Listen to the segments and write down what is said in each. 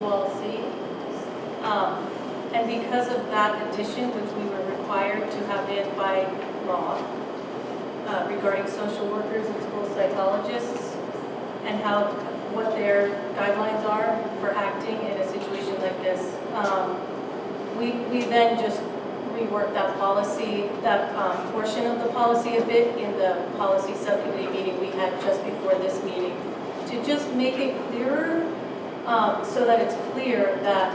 BWRSD. And because of that addition, which we were required to have in by law, regarding social workers and school psychologists and what their guidelines are for acting in a situation like this, we then just reworked that policy, that portion of the policy a bit in the policy subcommittee meeting we had just before this meeting to just make it clearer, so that it's clear that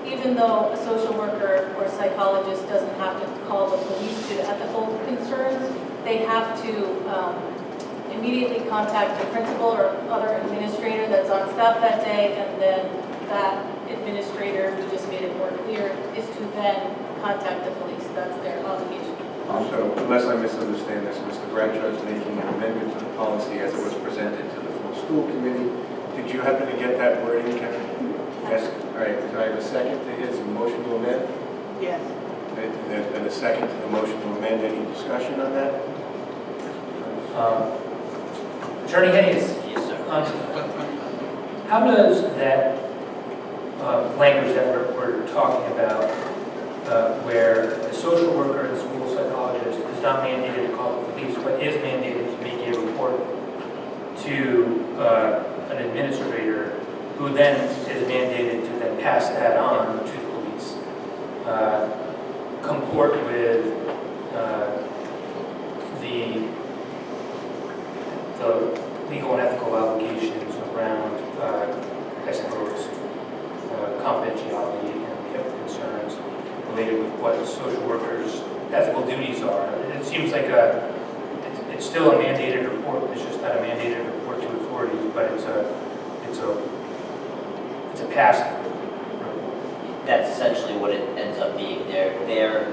even though a social worker or psychologist doesn't have to call the police to the ethical concerns, they have to immediately contact the principal or other administrator that's on staff that day, and then that administrator, who just made it more clear, is to then contact the police. That's their obligation. So, unless I misunderstand this, Mr. Bradshaw is making an amendment to the policy as it was presented to the full school committee. Did you happen to get that wording, Karen? Yes. All right. Can I have a second to his motion to amend? Yes. And a second to the motion to amend. Any discussion on that? Attorney Hayes. Yes, sir. How does that language that we're talking about, where a social worker and school psychologist is not mandated to call the police, but is mandated to make a report to an administrator, who then is mandated to then pass that on to the police, comport with the legal and ethical obligations around, I suppose, confidentiality and ethical concerns related with what social workers' ethical duties are? It seems like it's still a mandated report. It's just not a mandated report to authorities, but it's a pass-through. That's essentially what it ends up being. They're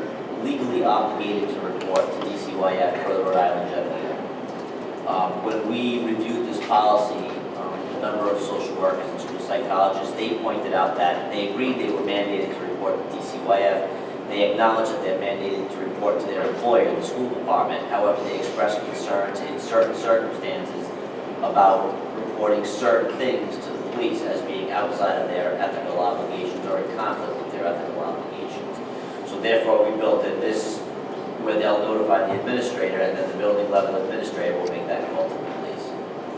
legally obligated to report to DCYF per the Rhode Island General Law. When we reviewed this policy, a number of social workers and school psychologists, they pointed out that they agreed they were mandated to report to DCYF. They acknowledged that they're mandated to report to their employer, the school department. However, they expressed concerns in certain circumstances about reporting certain things to the police as being outside of their ethical obligations or in conflict with their ethical obligations. So therefore, we built in this where they'll notify the administrator, and then the building level administrator will make that call to the police.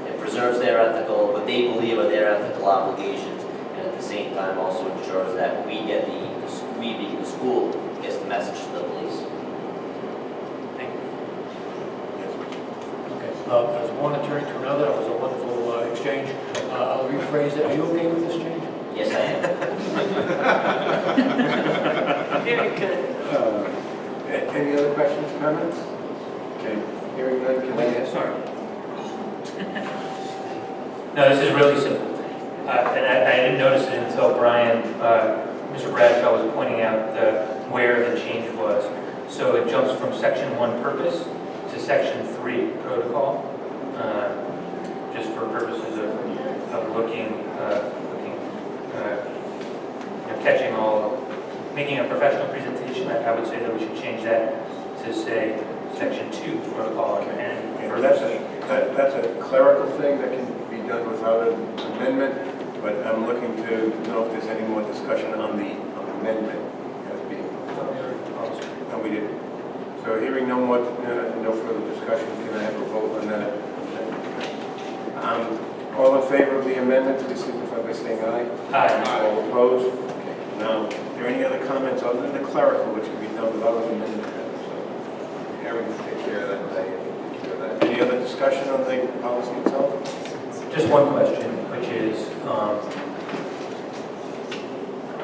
It preserves their ethical, what they believe are their ethical obligations, and at the same time also ensures that we being the school, gets the message to the police. Thank you. Okay. As one attorney to another, it was a wonderful exchange. I'll rephrase it. Are you okay with this change? Yes, I am. Very good. Any other questions, comments? Okay. Hearing none, can I ask? Sorry. No, this is really simple. And I didn't notice it until Brian, Mr. Bradshaw was pointing out where the change was. So it jumps from section 1 purpose to section 3 protocol, just for purposes of catching all, making a professional presentation. I would say that we should change that to say section 2 protocol. And that's a clerical thing that can be done without an amendment, but I'm looking to know if there's any more discussion on the amendment as being proposed. No, we didn't. So hearing no further discussion, can I have a vote on that? All in favor of the amendment, please signify by saying aye. Aye. All opposed? Okay. Now, are there any other comments other than the clerical which can be done without an amendment? So, Aaron will take care of that. Diane will take care of that. Any other discussion on the policy itself? Just one question, which is,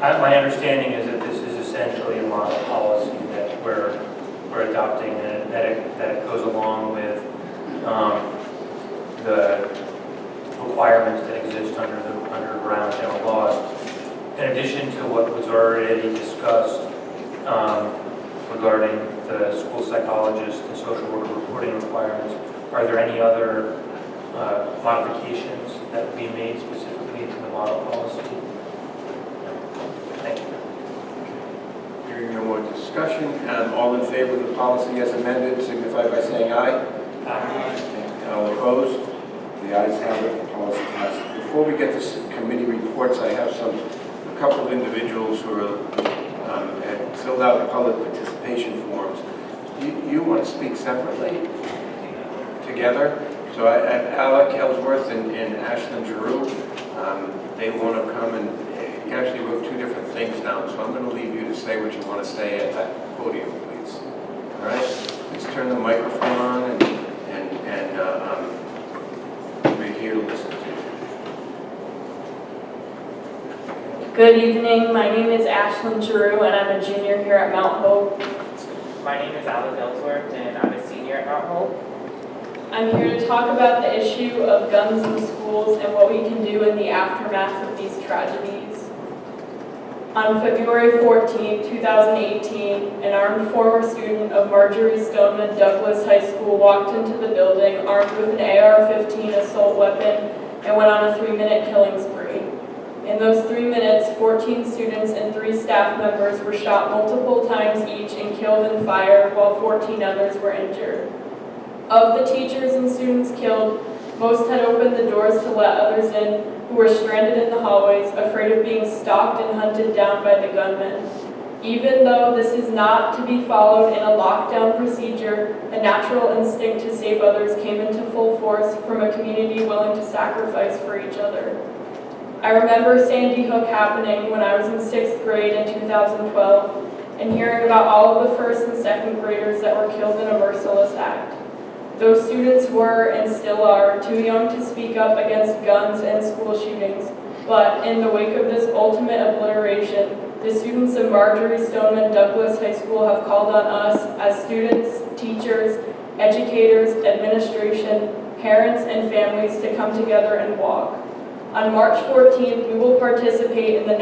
my understanding is that this is essentially a model policy that we're adopting, and that it goes along with the requirements that exist under Brown general laws. In addition to what was already discussed regarding the school psychologist and social worker reporting requirements, are there any other modifications that would be made specifically to the model policy? Thank you. Hearing no more discussion, all in favor of the policy as amended, signify by saying aye. Aye. All opposed? The ayes have it, the policy passes. Before we get to committee reports, I have some couple of individuals who had filled out the public participation forms. You want to speak separately? Together? So Alec Ellsworth and Ashlyn Giroux, they want to come and you actually wrote two different things down, so I'm going to leave you to say what you want to say at that podium, please. All right? Let's turn the microphone on and we're here to listen to you. Good evening, my name is Ashlyn Giroux and I'm a junior here at Mount Hope. My name is Alec Ellsworth and I'm a senior at Mount Hope. I'm here to talk about the issue of guns in schools and what we can do in the aftermath of these tragedies. On February 14, 2018, an armed former student of Marjorie Stoneman Douglas High School walked into the building armed with an AR-15 assault weapon and went on a 3-minute killing spree. In those 3 minutes, 14 students and 3 staff members were shot multiple times each and killed in fire, while 14 others were injured. Of the teachers and students killed, most had opened the doors to let others in who were stranded in the hallways, afraid of being stalked and hunted down by the gunmen. Even though this is not to be followed in a lockdown procedure, a natural instinct to save others came into full force from a community willing to sacrifice for each other. I remember Sandy Hook happening when I was in 6th grade in 2012 and hearing about all of the 1st and 2nd graders that were killed in a merciless act. Those students were, and still are, too young to speak up against guns and school shootings, but in the wake of this ultimate obliteration, the students of Marjorie Stoneman Douglas High School have called on us as students, teachers, educators, administration, parents, and families to come together and walk. On March 14th, we will participate in the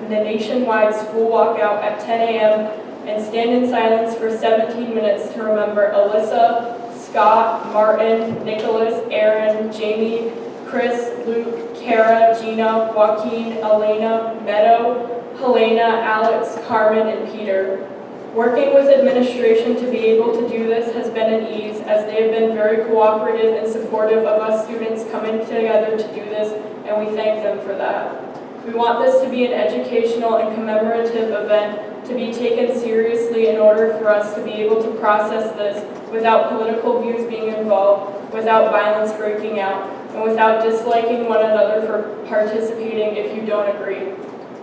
nationwide school walkout at 10 a.m. and stand in silence for 17 minutes to remember Alyssa, Scott, Martin, Nicholas, Aaron, Jamie, Chris, Luke, Kara, Gina, Joaquin, Elena, Meadow, Helena, Alex, Carmen, and Peter. Working with administration to be able to do this has been an ease, as they have been very cooperative and supportive of us students coming together to do this, and we thank them for that. We want this to be an educational and commemorative event to be taken seriously in order for us to be able to process this without political views being involved, without violence breaking out, and without disliking one another for participating if you don't agree.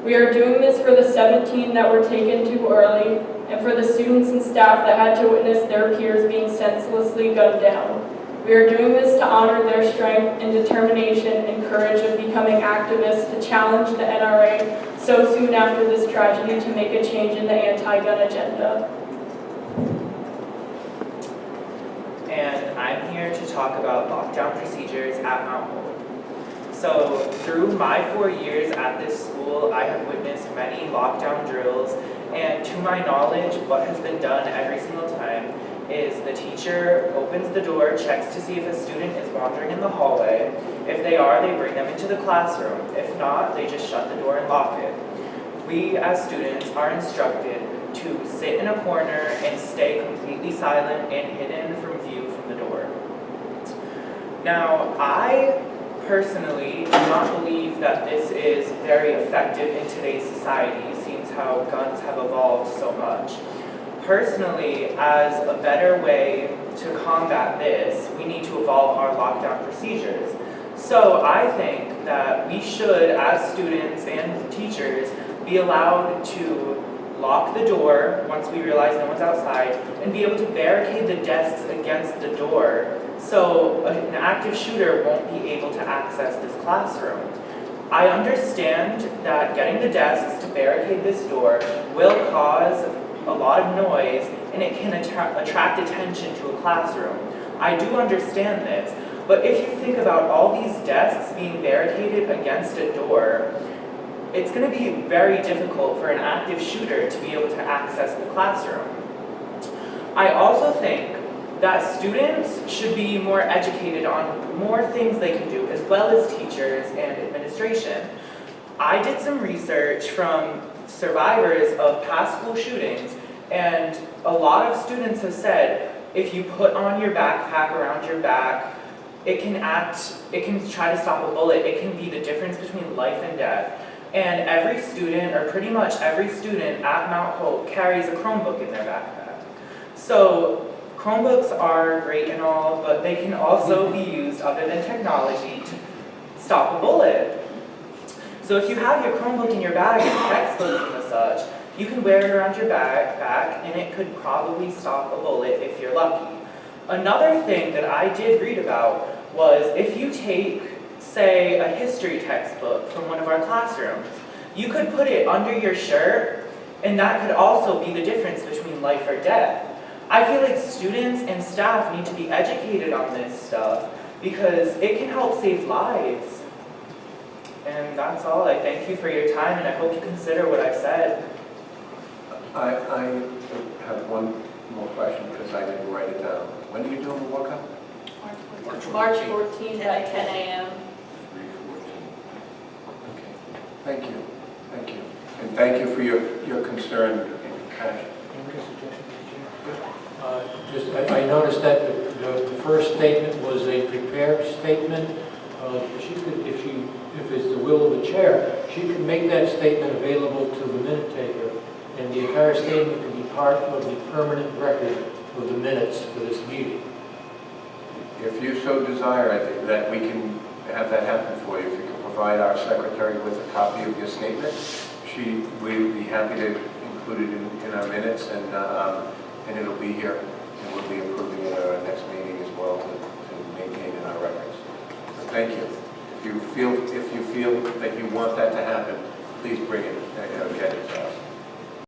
We are doing this for the 17 that were taken too early, and for the students and staff that had to witness their peers being senselessly gunned down. We are doing this to honor their strength and determination and courage of becoming activists to challenge the NRA so soon after this tragedy to make a change in the anti-gun agenda. And I'm here to talk about lockdown procedures at Mount Hope. So through my 4 years at this school, I have witnessed many lockdown drills, and to my knowledge, what has been done every single time is the teacher opens the door, checks to see if a student is wandering in the hallway. If they are, they bring them into the classroom. If not, they just shut the door and lock it. We as students are instructed to sit in a corner and stay completely silent and hidden from view from the door. Now, I personally do not believe that this is very effective in today's society, since how guns have evolved so much. Personally, as a better way to combat this, we need to evolve our lockdown procedures. So I think that we should, as students and teachers, be allowed to lock the door once we realize no one's outside, and be able to barricade the desks against the door so an active shooter won't be able to access this classroom. I understand that getting the desks to barricade this door will cause a lot of noise and it can attract attention to a classroom. I do understand this, but if you think about all these desks being barricaded against a door, it's going to be very difficult for an active shooter to be able to access the classroom. I also think that students should be more educated on more things they can do, as well as teachers and administration. I did some research from survivors of past school shootings, and a lot of students have said if you put on your backpack around your back, it can try to stop a bullet. It can be the difference between life and death. And every student, or pretty much every student at Mount Hope carries a Chromebook in their backpack. So Chromebooks are great and all, but they can also be used other than technology to stop a bullet. So if you have your Chromebook in your bag and textbooks and such, you can wear it around your backpack and it could probably stop a bullet if you're lucky. Another thing that I did read about was if you take, say, a history textbook from one of our classrooms, you could put it under your shirt, and that could also be the difference between life or death. I feel like students and staff need to be educated on this stuff because it can help save lives. And that's all. I thank you for your time, and I hope you consider what I've said. I have one more question because I didn't write it down. When are you doing the walkout? March 14th at 10 a.m. 3:14. Okay, thank you, thank you. And thank you for your concern and compassion. Can I make a suggestion, Mr. Chair? I noticed that the first statement was a prepared statement. She could, if it's the will of the chair, she could make that statement available to the minute taker, and the entire statement can be part of the permanent record of the minutes for this meeting. If you so desire, I think that we can have that happen for you. If you can provide our secretary with a copy of your statement, we'd be happy to include it in our minutes, and it'll be here, and we'll be approving it at our next meeting as well to maintain in our records. So thank you. If you feel that you want that to happen, please bring it, get it to us.